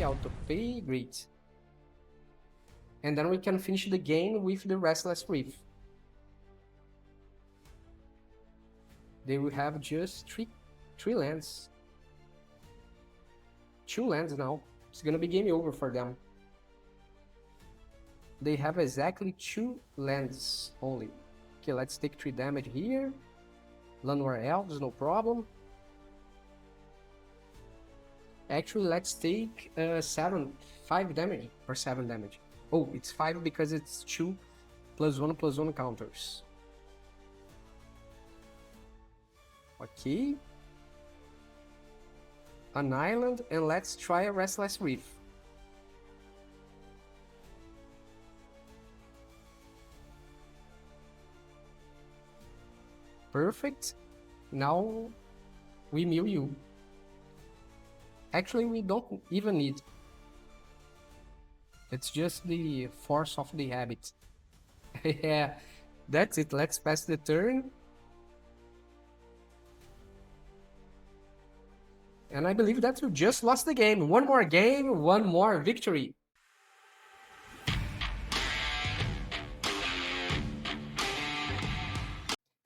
auto pay, great. And then we can finish the game with the Restless Reef. They will have just three lands. 2 lands now. It's gonna be game over for them. They have exactly 2 lands only. Okay, let's take 3 damage here. Llanowar Elves, no problem. Actually, let's take 5 damage, or 7 damage. Oh, it's 5 because it's 2 +1/+1 counters. Okay. An island, and let's try a Restless Reef. Perfect. Now we mill you. Actually, we don't even need. It's just the force of the habit. Yeah, that's it. Let's pass the turn. And I believe that you just lost the game. One more game, one more victory.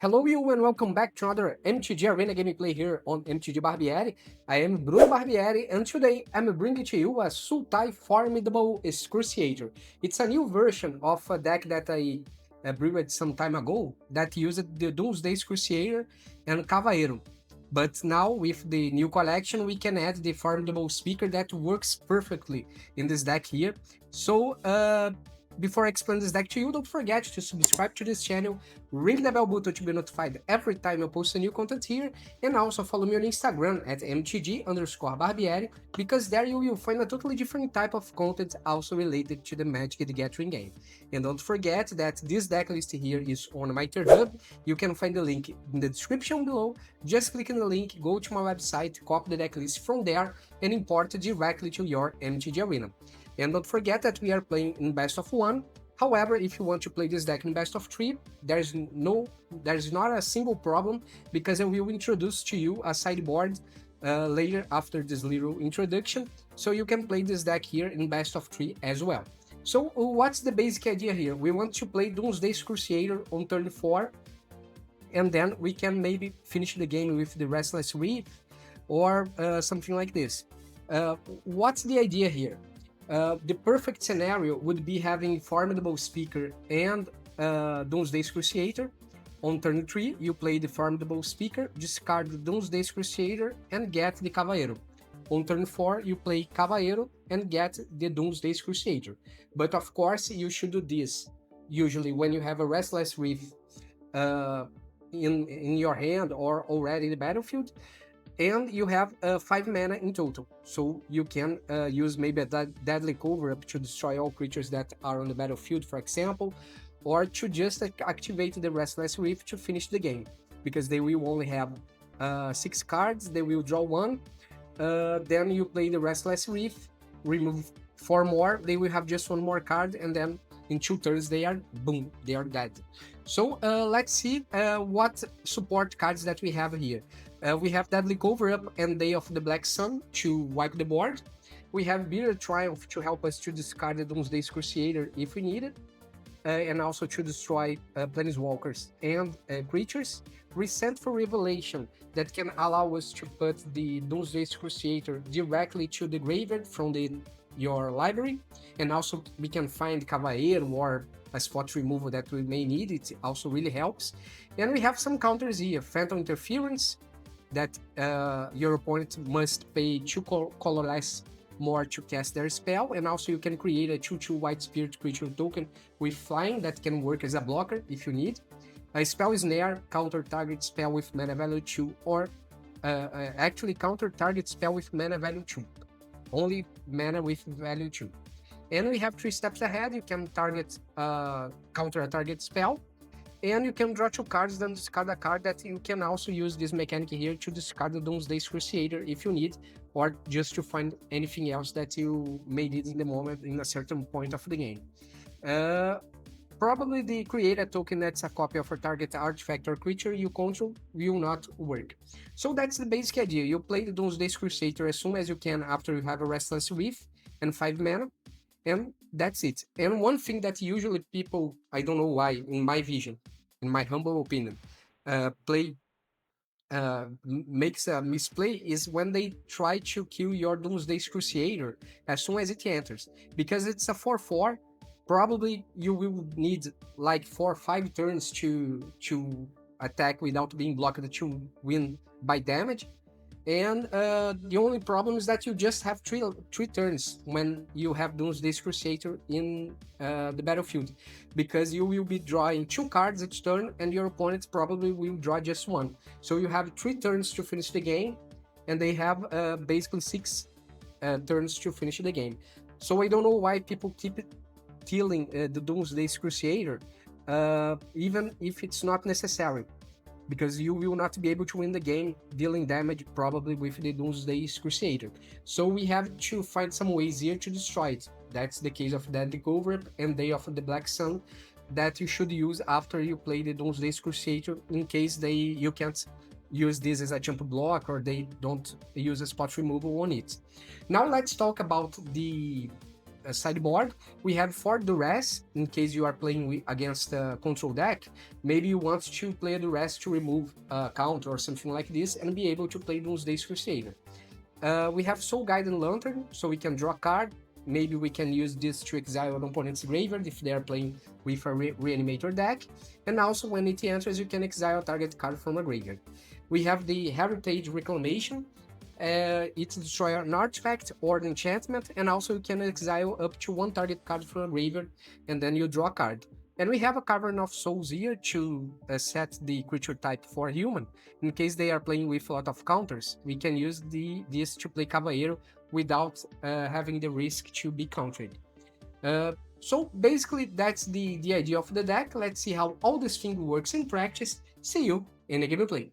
Hello you and welcome back to another MTG Arena gameplay here on MTG Barbieri. I am Bruno Barbieri and today I'm bringing to you a Sultai Formidable Excruciator. It's a new version of a deck that I brewed some time ago that used the Doomsday Excruciator and Kavaero. But now with the new collection we can add the Formidable Speaker that works perfectly in this deck here. So before I explain this deck to you, don't forget to subscribe to this channel, ring the bell button to be notified every time I post a new content here, and also follow me on Instagram at mtg_barbieri, because there you will find a totally different type of content also related to the Magic the Gathering game. And don't forget that this deck list here is on my tier hub. You can find the link in the description below. Just click on the link, go to my website, copy the deck list from there, and import it directly to your MTG Arena. And don't forget that we are playing in best of 1. However, if you want to play this deck in best of 3, there's not a single problem, because I will introduce to you a sideboard later after this little introduction, so you can play this deck here in best of 3 as well. So what's the basic idea here? We want to play Doomsday Excruciator on turn 4, and then we can maybe finish the game with the Restless Reef or something like this. What's the idea here? The perfect scenario would be having Formidable Speaker and Doomsday Excruciator. On turn 3, you play the Formidable Speaker, discard the Doomsday Excruciator, and get the Kavaero. On turn 4, you play Kavaero and get the Doomsday Excruciator. But of course, you should do this usually when you have a Restless Reef in your hand or already in the battlefield, and you have 5 mana in total, so you can use maybe a Deadly Cover-Up to destroy all creatures that are on the battlefield, for example, or to just activate the Restless Reef to finish the game, because they will only have 6 cards, they will draw 1, then you play the Restless Reef, remove 4 more, they will have just 1 more card, and then in 2 turns they are, boom, they are dead. So let's see what support cards that we have here. We have Deadly Cover-Up and Day of the Black Sun to wipe the board. We have Bitter Triumph to help us to discard the Doomsday Excruciator if we need it, and also to destroy Planeswalkers and creatures. Resentful Revelation that can allow us to put the Doomsday Excruciator directly to the graveyard from your library, and also we can find Kavaero or a spot removal that we may need. It also really helps. And we have some counters here. Phantom Interference, that your opponent must pay 2 colorless more to cast their spell, and also you can create a 2/2 white spirit creature token with flying that can work as a blocker if you need. A Spell Snare, counter target spell with mana value 2, or actually counter target spell with mana value 2. Only mana with value 2. And we have 3 steps ahead. You can target counter a target spell, and you can draw 2 cards, then discard a card that you can also use this mechanic here to discard the Doomsday Excruciator if you need, or just to find anything else that you may need in the moment in a certain point of the game. probably the create a token that's a copy of a target artifact or creature you control will not work. So that's the basic idea. You play the Doomsday Excruciator as soon as you can after you have a Restless Reef and 5 mana, and that's it. And one thing that usually people, I don't know why, in my vision, in my humble opinion, play makes a misplay is when they try to kill your Doomsday Excruciator as soon as it enters. Because it's a 4/4, probably you will need like 4 or 5 turns to attack without being blocked to win by damage. And the only problem is that you just have three turns when you have Doomsday Excruciator in the battlefield, because you will be drawing 2 cards each turn, and your opponent probably will draw just 1. So you have 3 turns to finish the game, and they have basically 6 turns to finish the game. So I don't know why people keep killing the Doomsday Excruciator, even if it's not necessary, because you will not be able to win the game dealing damage probably with the Doomsday Excruciator. So we have to find some ways here to destroy it. That's the case of Deadly Cover and Day of the Black Sun that you should use after you play the Doomsday Excruciator, in case you can't use this as a jump block or they don't use a spot removal on it. Now let's talk about the sideboard. We have for Duress, in case you are playing against a control deck, maybe you want to play a Duress to remove a counter or something like this and be able to play Doomsday Crusader. We have Soul Guiding Lantern, so we can draw a card. Maybe we can use this to exile an opponent's graveyard if they are playing with a reanimator deck. And also when it enters, you can exile a target card from a graveyard. We have the Heritage Reclamation. It's destroy an artifact or an enchantment, and also you can exile up to 1 target card from a graveyard, and then you draw a card. And we have a Cavern of Souls here to set the creature type for human. In case they are playing with a lot of counters, we can use this to play Kavaero without having the risk to be countered. So basically that's the idea of the deck. Let's see how all this thing works in practice. See you in the gameplay.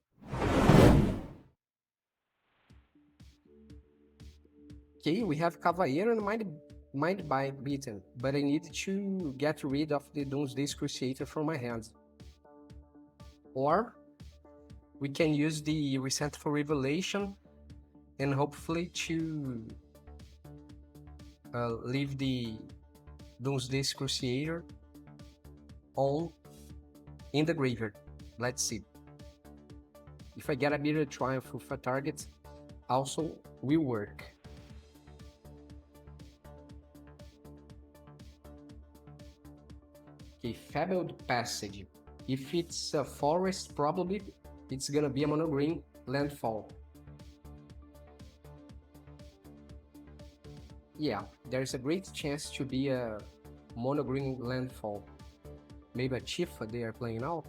Okay, we have Kavaero and Mind by Beaten, but I need to get rid of the Doomsday Excruciator from my hands. Or we can use the Resentful Revelation and hopefully to leave the Doomsday Excruciator on in the graveyard. Let's see. If I get a Bitter Triumph with a target, also will work. Okay, Fabled Passage. If it's a forest, probably it's gonna be a mono green landfall. Yeah, there's a great chance to be a mono green landfall. Maybe a Chifa they are playing now.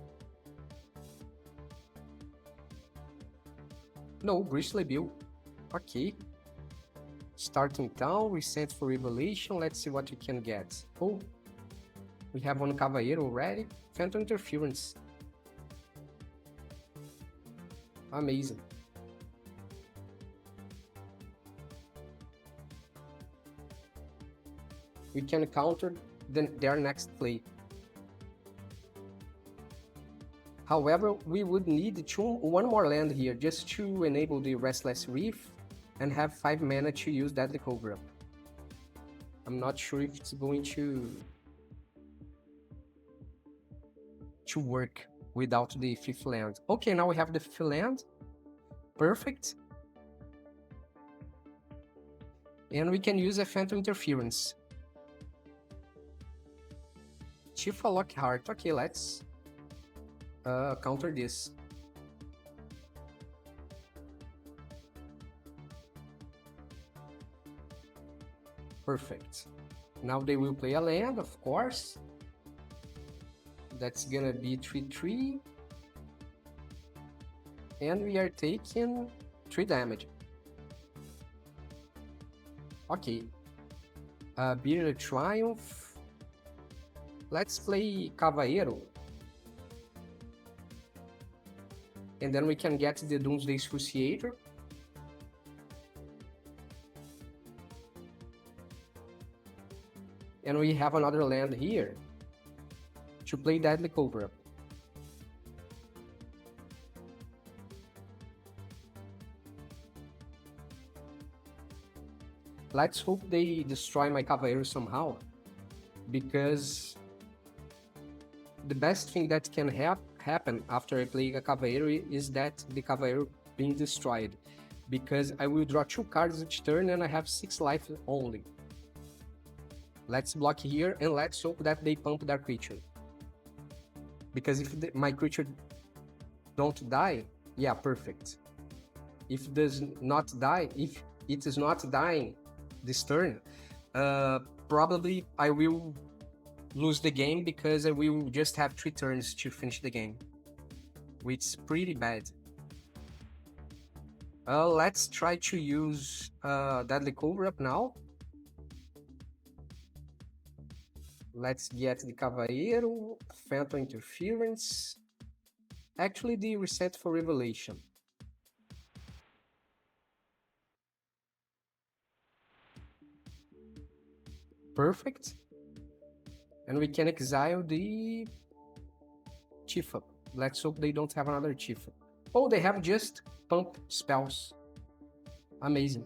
No, Bristly Bill. Okay. Starting town, Resentful Revelation. Let's see what we can get. Oh, we have one Kavaero already. Phantom Interference. Amazing. We can counter their next play. However, we would need one more land here just to enable the Restless Reef and have 5 mana to use Deadly Cover-Up. I'm not sure if it's going to work without the 5th land. Okay, now we have the 5th land. Perfect. And we can use a Phantom Interference. Chifa Lockhart. Okay, let's counter this. Perfect. Now they will play a land, of course. That's gonna be 3/3. And we are taking 3 damage. Okay. Bitter Triumph. Let's play Kavaero. And then we can get the Doomsday Excruciator. And we have another land here. to play Deadly Cover-Up. Let's hope they destroy my Kavaero somehow, because the best thing that can happen after I play a Kavaero is that the Kavaero being destroyed, because I will draw 2 cards each turn and I have 6 life only. Let's block here and let's hope that they pump their creature. Because if my creature don't die, yeah, perfect. If it does not die, if it is not dying this turn, probably I will lose the game because I will just have 3 turns to finish the game, which is pretty bad. Let's try to use Deadly Cover-Up now. Let's get the Kavaero, Phantom Interference. Actually, the reset for Revelation. Perfect. And we can exile the Tifa. Let's hope they don't have another Tifa. Oh, they have just pump spells. Amazing.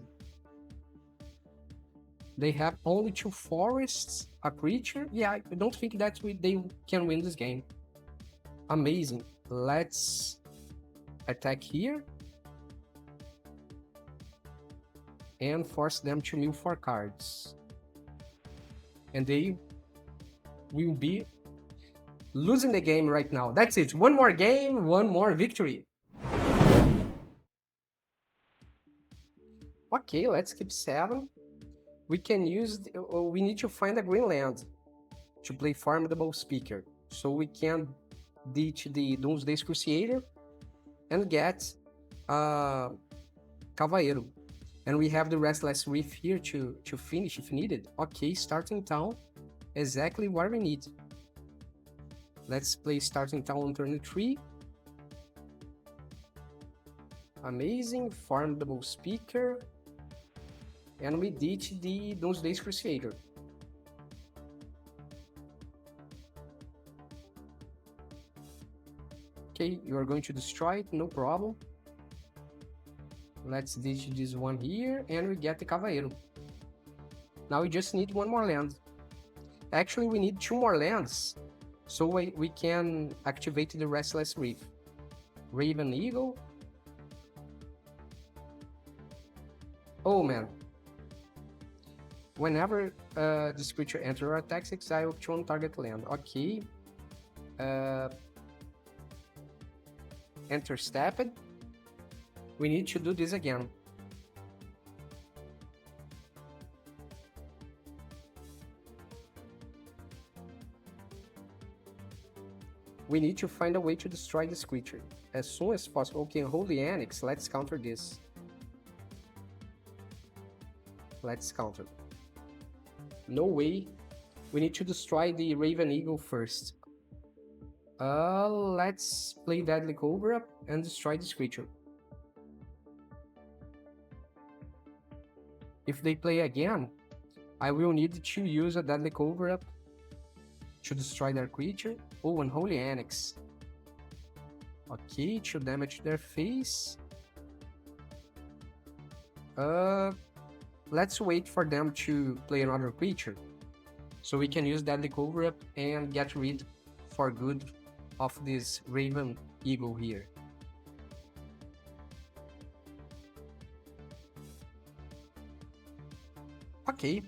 They have only 2 forests, a creature. Yeah, I don't think that they can win this game. Amazing. Let's attack here and force them to mill 4 cards. And they will be losing the game right now. That's it. One more game, one more victory. Okay, let's keep 7. We can use, we need to find a green land to play Formidable Speaker. So we can ditch the Doomsday Excruciator and get Kavaero. And we have the Restless Reef here to finish if needed. Okay, starting town, exactly what we need. Let's play starting town on turn 3. Amazing, Formidable Speaker. And we ditch the Doomsday Excruciator. Okay, you are going to destroy it, no problem. Let's ditch this one here, and we get the Kavaero. Now we just need 1 more land. Actually, we need 2 more lands, so we can activate the Restless Reef. Raven Eagle. Oh man. Whenever this creature enters or attacks, exile 2 on target land. Okay. Enter stepped. We need to do this again. We need to find a way to destroy this creature as soon as possible. Okay, Holy Annex, let's counter this. Let's counter. No way. We need to destroy the Raven Eagle first. Let's play Deadly Cover-Up and destroy this creature. If they play again, I will need to use a Deadly Cover-Up to destroy their creature. Oh, Unholy Annex. Okay, 2 damage to their face. Let's wait for them to play another creature, so we can use Deadly Cover-Up and get rid for good of this Raven Eagle here. Okay,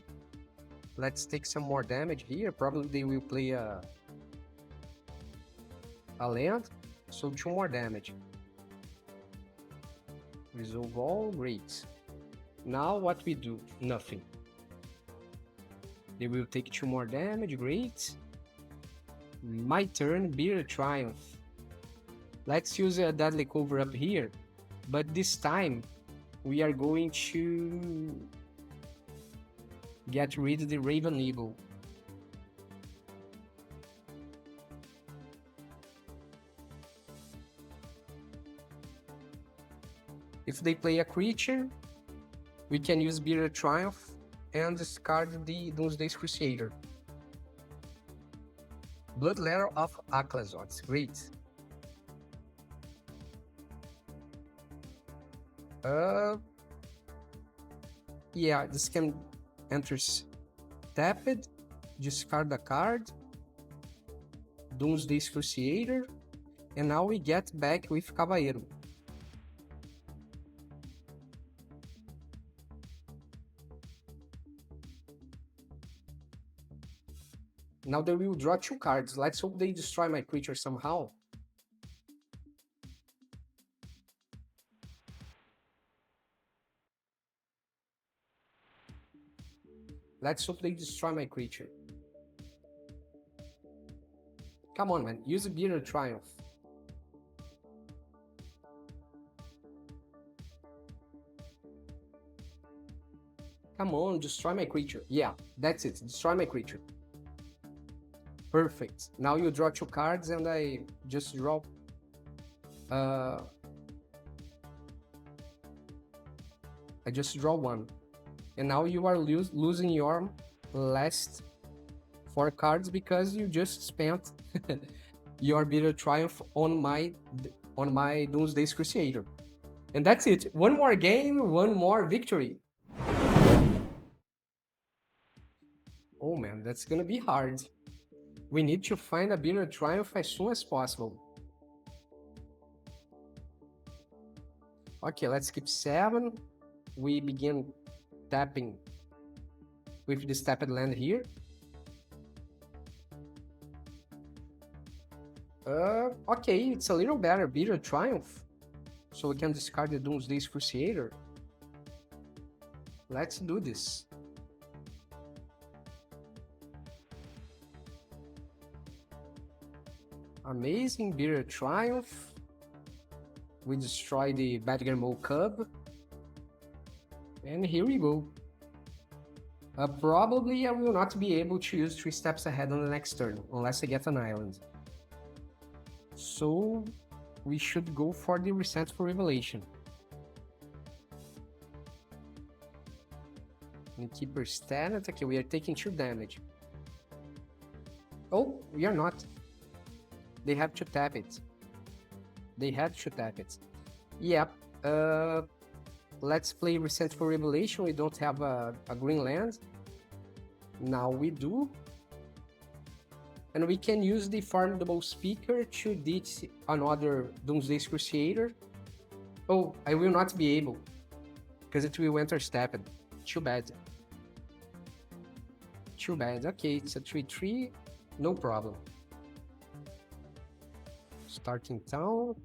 let's take some more damage here. Probably they will play a land, so 2 more damage. Resolve all, great. Now what we do? Nothing. They will take 2 more damage, great. My turn, Bitter Triumph. Let's use a Deadly Cover-Up here, but this time we are going to get rid of the Raven Eagle. If they play a creature, we can use Bitter Triumph and discard the Doomsday Excruciator. Blood Letter of Aclazots. Great. Yeah, this can enters tapped, discard a card, Doomsday Excruciator, and now we get back with Kavaero. Now they will draw 2 cards. Let's hope they destroy my creature somehow. Let's hope they destroy my creature. Come on, man. Use a Bitter Triumph. Come on, destroy my creature. Yeah, that's it. Destroy my creature. Perfect. Now you draw 2 cards and I just draw... I just draw 1. And now you are losing your last 4 cards because you just spent your Bitter Triumph on my Doomsday Excruciator. And that's it. One more game, one more victory. Oh man, that's gonna be hard. We need to find a Bitter Triumph as soon as possible. Okay, let's skip 7. We begin tapping with this tapped land here. Okay, it's a little better, Bitter Triumph. So we can discard the Doomsday Excruciator. Let's do this. Amazing, Bitter Triumph. We destroy the Badgermole Cub. And here we go. Probably I will not be able to use 3 steps ahead on the next turn, unless I get an island. So we should go for the Resentful Revelation. And Keeper Status. Okay, we are taking 2 damage. Oh, we are not. They have to tap it. They had to tap it. Yep. Let's play Resentful Revelation. We don't have a green land. Now we do. And we can use the Formidable Speaker to ditch another Doomsday Excruciator. Oh, I will not be able, because it will enter stepped. Too bad. Too bad. Okay, it's a 3/3. No problem. Starting town.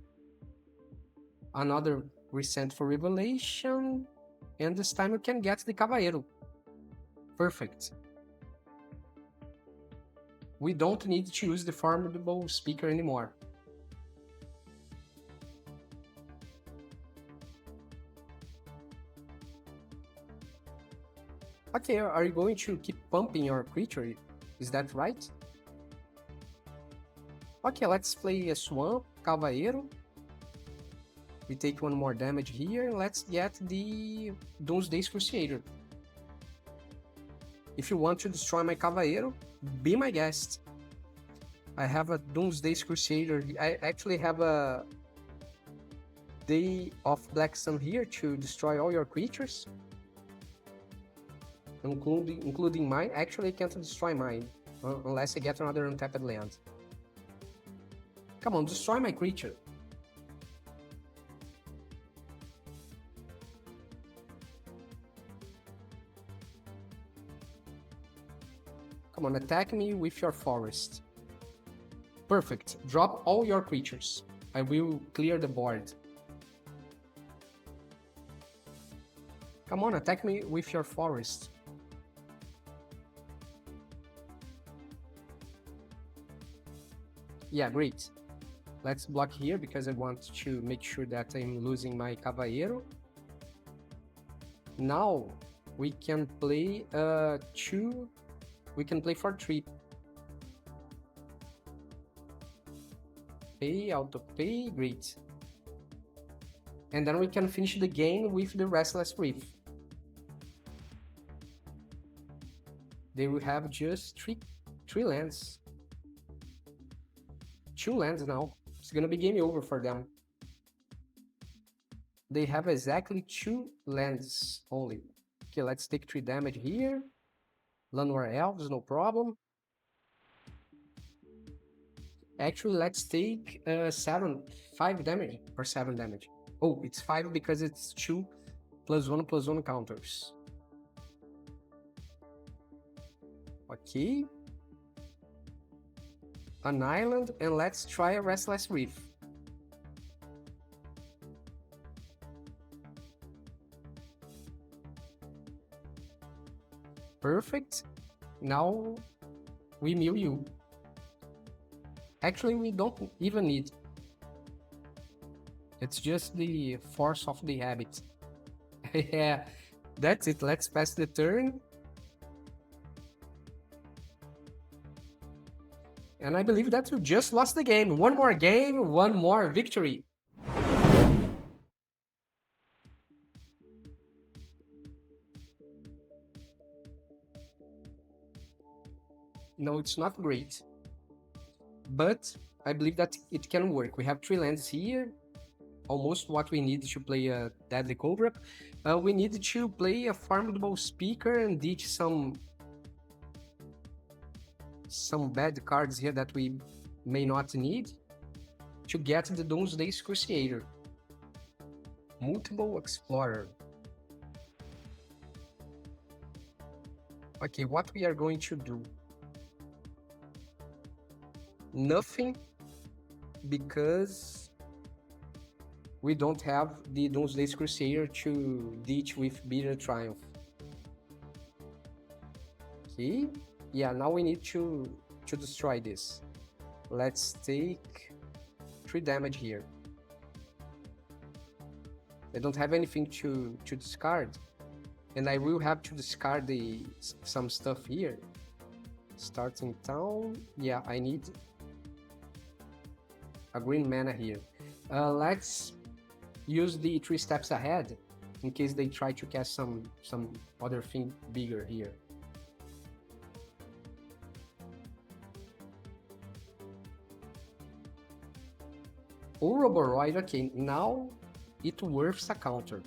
Another Resentful Revelation. And this time we can get the Kavaero. Perfect. We don't need to use the Formidable Speaker anymore. Okay, are you going to keep pumping your creature? Is that right? Okay, let's play a Swamp, Kavaero. We take 1 more damage here. Let's get the Doomsday Excruciator. If you want to destroy my Kavaero, be my guest. I have a Doomsday Excruciator. I actually have a Day of Black Sun here to destroy all your creatures. Including mine. Actually, I can't destroy mine unless I get another untapped land. Come on, destroy my creature. Come on, attack me with your forest. Perfect. Drop all your creatures. I will clear the board. Come on, attack me with your forest. Yeah, great. Let's block here because I want to make sure that I'm losing my Kavaero. Now we can play 2. We can play for 3. Pay, auto pay, great. And then we can finish the game with the Restless Reef. They will have just three lands. 2 lands now. It's gonna be game over for them. They have exactly 2 lands only. Okay, let's take 3 damage here. Llanowar Elves, no problem. Actually, let's take 5 damage, or 7 damage. Oh, it's 5 because it's 2 +1/+1 counters. Okay. An island, and let's try a Restless Reef. Perfect. Now we mill you. Actually, we don't even need. It's just the force of the habit. Yeah, that's it. Let's pass the turn. And I believe that we just lost the game. One more game, one more victory. No, it's not great. But I believe that it can work. We have 3 lands here. Almost what we need to play a Deadly Cobra. We need to play a Formidable Speaker and ditch some bad cards here that we may not need to get the Doomsday Excruciator. Multiple Explorer. Okay, what we are going to do? Nothing, because we don't have the Doomsday Excruciator to ditch with Bitter Triumph. Okay, yeah, now we need to destroy this. Let's take 3 damage here. I don't have anything to discard, and I will have to discard some stuff here. Starting town, yeah, I need a green mana here. Let's use the 3 steps ahead in case they try to cast some other thing bigger here. Ouroboros, okay, now it worths a counter.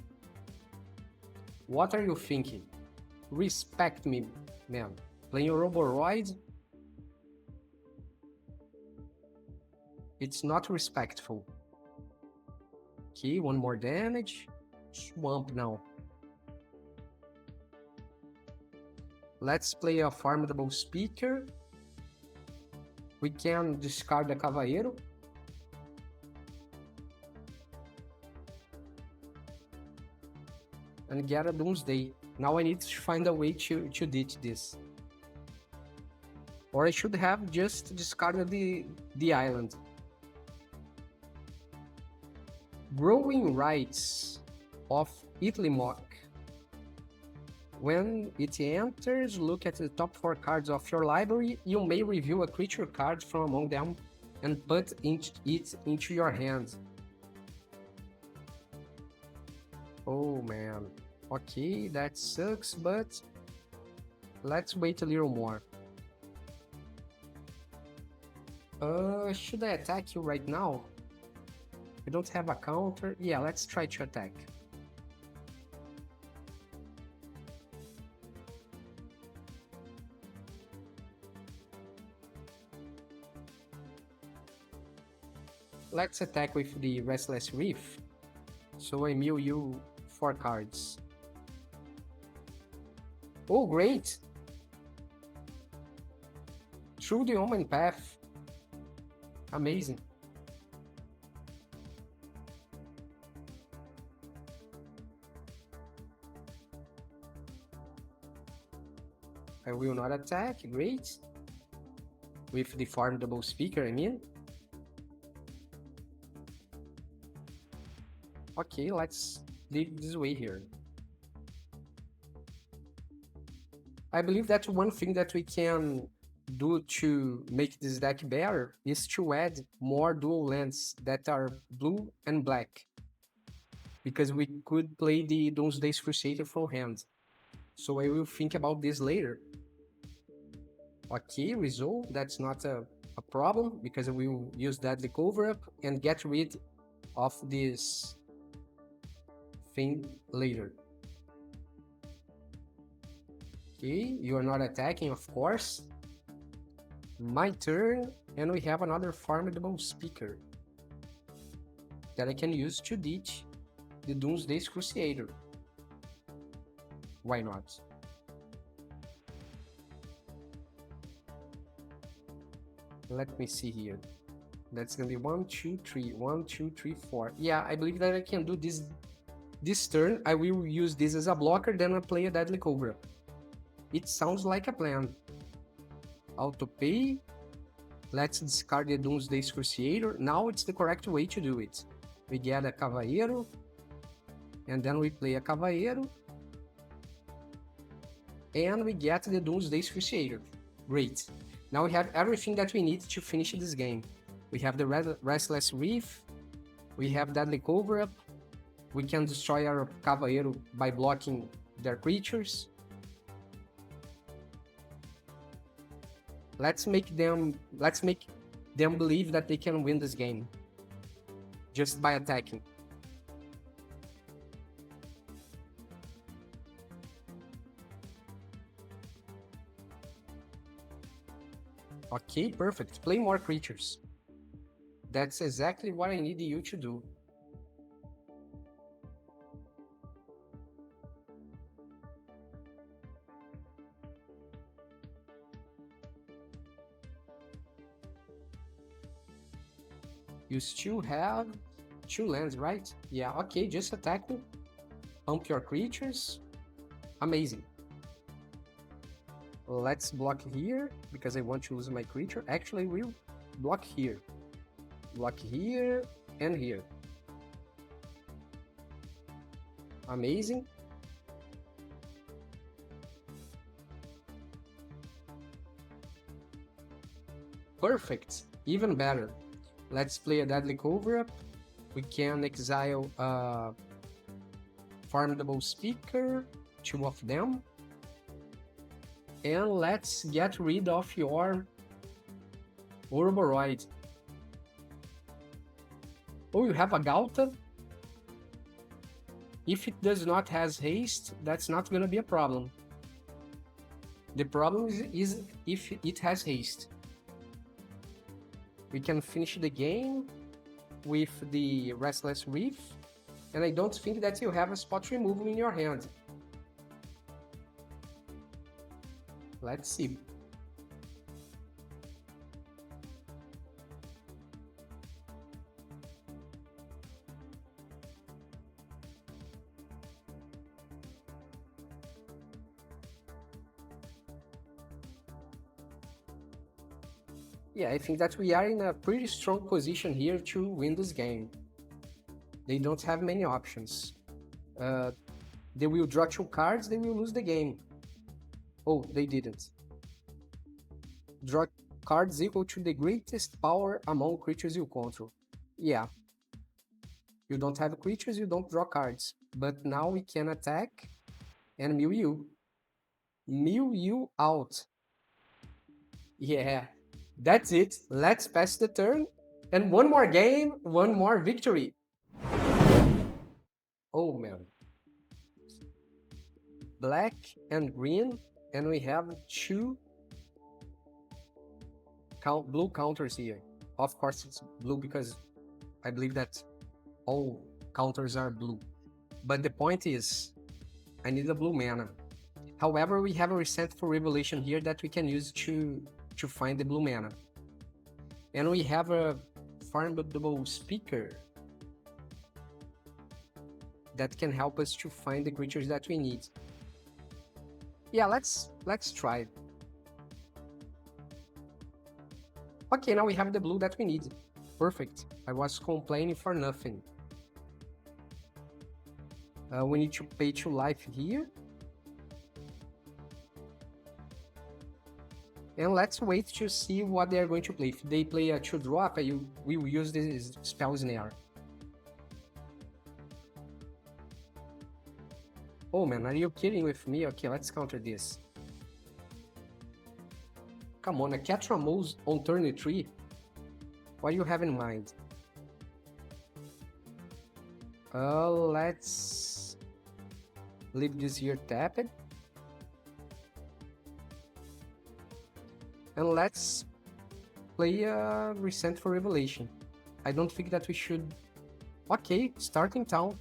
What are you thinking? Respect me, man. Playing Ouroboros, it's not respectful. Okay, 1 more damage. Swamp now. Let's play a Formidable Speaker. We can discard the Kavaero. And get a Doomsday. Now I need to find a way to ditch this. Or I should have just discarded the island. Growing Rights of Itlimok. When it enters, look at the top 4 cards of your library. You may reveal a creature card from among them and put it into your hand. Oh man. Okay, that sucks, but let's wait a little more. Should I attack you right now? I don't have a counter. Yeah, let's try to attack. Let's attack with the Restless Reef. So I mill you 4 cards. Oh, great! Through the Omen Path. Amazing. I will not attack, great. With the Formidable Speaker, I mean. Okay, let's leave this way here. I believe that one thing that we can do to make this deck better is to add more dual lands that are blue and black. Because we could play the Doomsday Excruciator from hand. So I will think about this later. Okay, resolve, that's not a a problem because we will use Deadly Cover-Up and get rid of this thing later. Okay, you are not attacking, of course. My turn, and we have another Formidable Speaker that I can use to ditch the Doomsday Excruciator. Why not? Let me see here. That's gonna be 1, 2, 3. 1, 2, 3, 4. Yeah, I believe that I can do this turn. I will use this as a blocker, then I play a Deadly Cobra. It sounds like a plan. Auto pay. Let's discard the Doomsday Excruciator. Now it's the correct way to do it. We get a Kavaero, and then we play a Kavaero, and we get the Doomsday Excruciator. Great. Now we have everything that we need to finish this game. We have the Restless Reef, we have Deadly Cover-Up, we can destroy our Kavaero by blocking their creatures. Let's make them believe that they can win this game just by attacking. Okay, perfect. Play more creatures. That's exactly what I need you to do. You still have 2 lands, right? Yeah, okay, just attack me. Pump your creatures. Amazing. Let's block here, because I want to lose my creature. Actually, we'll block here. Block here, and here. Amazing. Perfect. Even better. Let's play a Deadly Cover-Up. We can exile a Formidable Speaker, 2 of them. And let's get rid of your Ouroboros. Oh, you have a Gauta? If it does not have haste, that's not gonna be a problem. The problem is if it has haste. We can finish the game with the Restless Reef, and I don't think that you have a spot removal in your hand. Let's see. Yeah, I think that we are in a pretty strong position here to win this game. They don't have many options. They will draw 2 cards, they will lose the game. Oh, they didn't. Draw cards equal to the greatest power among creatures you control. Yeah. You don't have creatures, you don't draw cards. But now we can attack and mill you. Mill you out. Yeah. That's it. Let's pass the turn. And one more game, one more victory. Oh man. Black and green, and we have 2 blue counters here. Of course it's blue because I believe that all counters are blue. But the point is, I need a blue mana. However, we have a resentful revelation here that we can use to find the blue mana. And we have a Formidable Speaker that can help us to find the creatures that we need. Yeah, let's try. Okay, now we have the blue that we need. Perfect. I was complaining for nothing. We need to pay 2 life here. And let's wait to see what they are going to play. If they play a 2-drop, we will use this Spell Snare. Oh man, are you kidding with me? Okay, let's counter this. Come on, a Catramose on turn 3? What do you have in mind? Let's leave this here tapped. And let's play a Resentful Revelation. I don't think that we should... Okay, starting town.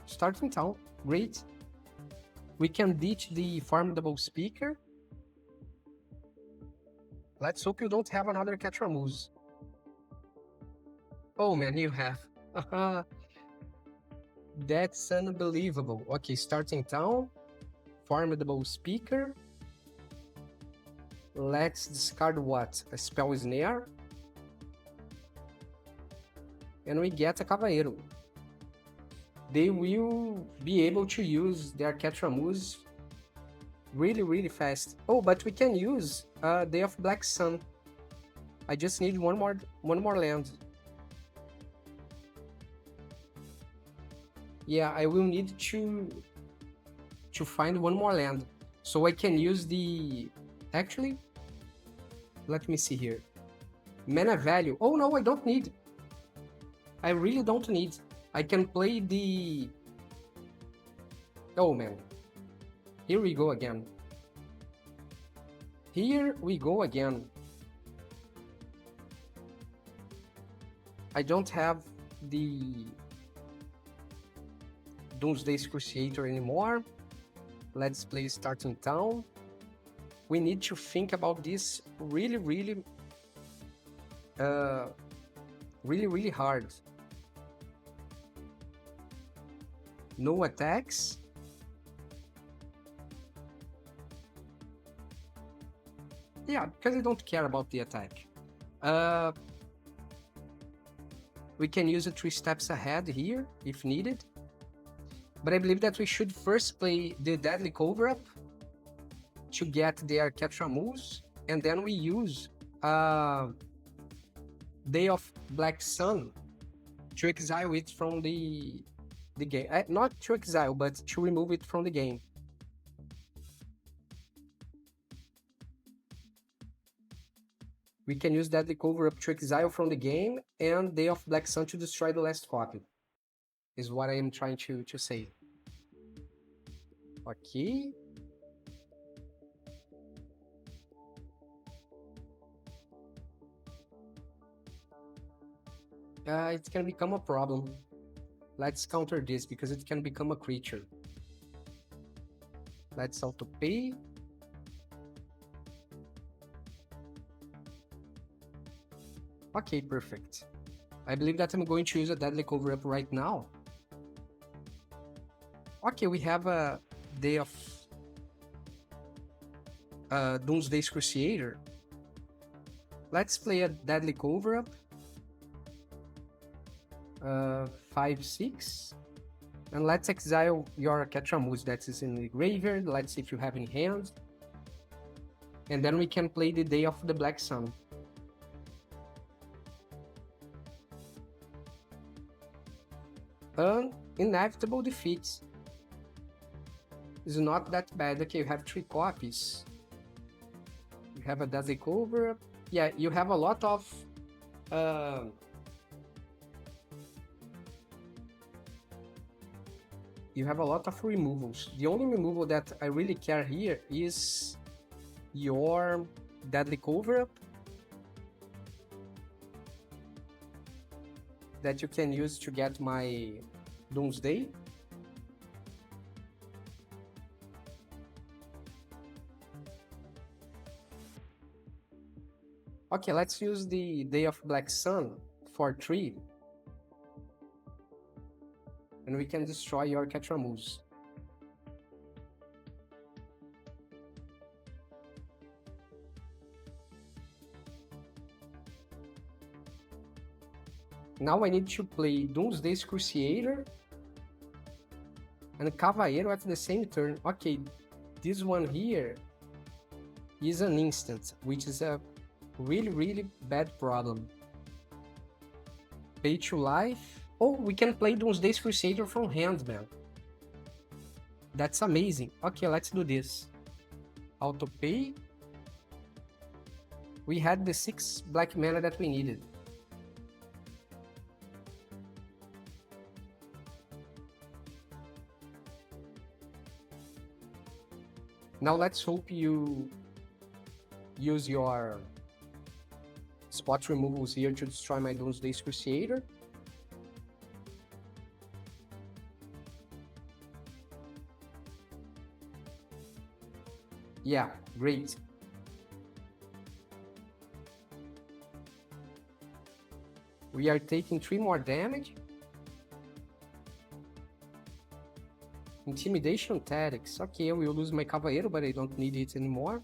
Starting town, great. We can ditch the Formidable Speaker. Let's hope you don't have another Catramuse. Oh man, you have. That's unbelievable. Okay, starting town. Formidable Speaker. Let's discard what? A Spell Snare. And we get a Kavaero. They will be able to use their Catramuse really fast. Oh, but we can use Day of Black Sun. I just need one more land. Yeah, I will need to find one more land. So I can use the... Actually, let me see here. Mana value. Oh no, I don't need. I really don't need. I can play the... Oh man. Here we go again. Here we go again. I don't have the Doomsday Excruciator anymore. Let's play Starting Town. We need to think about this really hard. No attacks. Yeah, because I don't care about the attack. We can use it 3 steps ahead here, if needed. But I believe that we should first play the Deadly Cover-Up to get their Catramuse, and then we use Day of Black Sun to exile it from the game. Not to exile, but to remove it from the game. We can use Deadly Cover-Up to exile from the game, and Day of Black Sun to destroy the last copy. Is what I am trying to say. Okay. It can become a problem. Let's counter this because it can become a creature. Let's auto pay. Okay, perfect. I believe that I'm going to use a Deadly Cover-Up right now. Okay, we have a Day of Doomsday Excruciator. Let's play a Deadly Cover-Up. 5/6. And let's exile your Catramuse that is in the graveyard. Let's see if you have in hand. And then we can play the Day of the Black Sun. Inevitable defeat. It's not that bad. Okay, you have 3 copies. You have a Deadly Cover. Yeah, you have a lot of removals. The only removal that I really care here is your Deadly Cover-Up that you can use to get my Doomsday. Okay, let's use the Day of Black Sun for 3. And we can destroy your Catramuse. Now I need to play Doomsday Excruciator and Kavaero at the same turn. Okay, this one here is an instant, which is a really bad problem. Pay to life. Oh, we can play Doomsday Excruciator from hand, man. That's amazing. Okay, let's do this. Auto pay. We had the 6 black mana that we needed. Now let's hope you use your spot removals here to destroy my Doomsday Excruciator. Yeah, great. We are taking 3 more damage. Intimidation tactics. Okay, I will lose my Kavaero, but I don't need it anymore.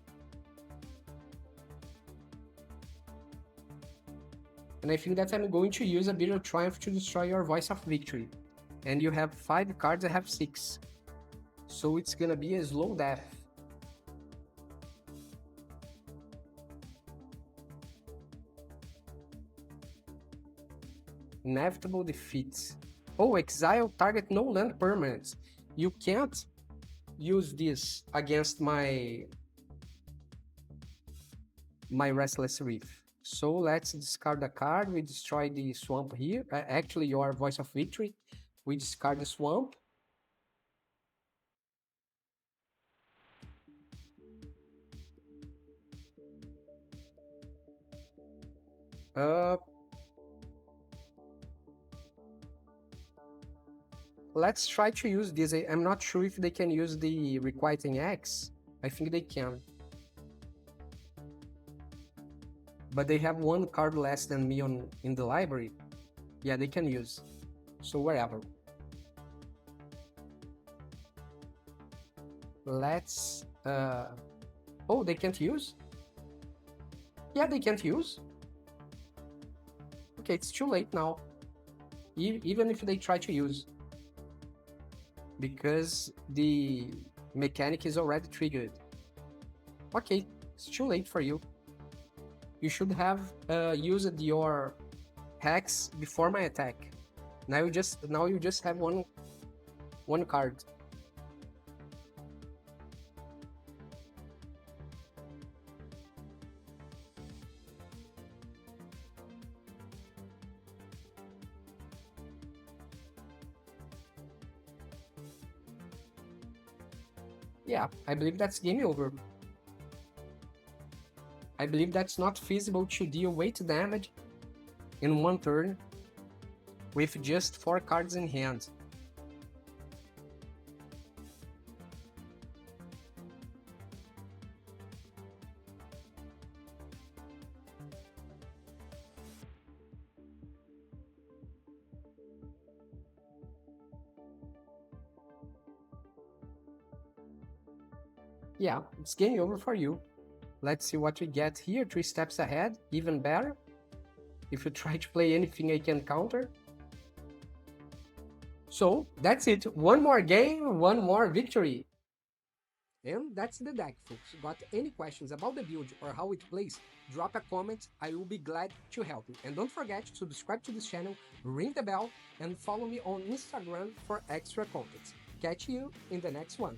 And I think that I'm going to use a Bitter Triumph to destroy your Voice of Victory. And you have 5 cards, I have 6. So it's gonna be a slow death. Inevitable defeat. Oh, exile target no land permanents. You can't use this against my Restless Reef. So let's discard a card. We destroy the swamp here. Actually, your Voice of Victory. We discard the swamp. Let's try to use this. I'm not sure if they can use the Requiting Axe. I think they can. But they have 1 card less than me in the library. Yeah, they can use. So wherever. Let's... Oh, they can't use? Yeah, they can't use. Okay, it's too late now. Even if they try to use. Because the mechanic is already triggered. Okay, it's too late for you. You should have used your hex before my attack. Now you just have one card. Yeah, I believe that's game over. I believe that's not feasible to deal weight damage in 1 turn with just 4 cards in hand. Yeah, it's game over for you. Let's see what we get here. 3 steps ahead, even better. If you try to play anything I can counter. So, that's it. 1 more game, 1 more victory. And that's the deck, folks. Got any questions about the build or how it plays? Drop a comment, I will be glad to help you. And don't forget to subscribe to this channel, ring the bell, and follow me on Instagram for extra content. Catch you in the next one.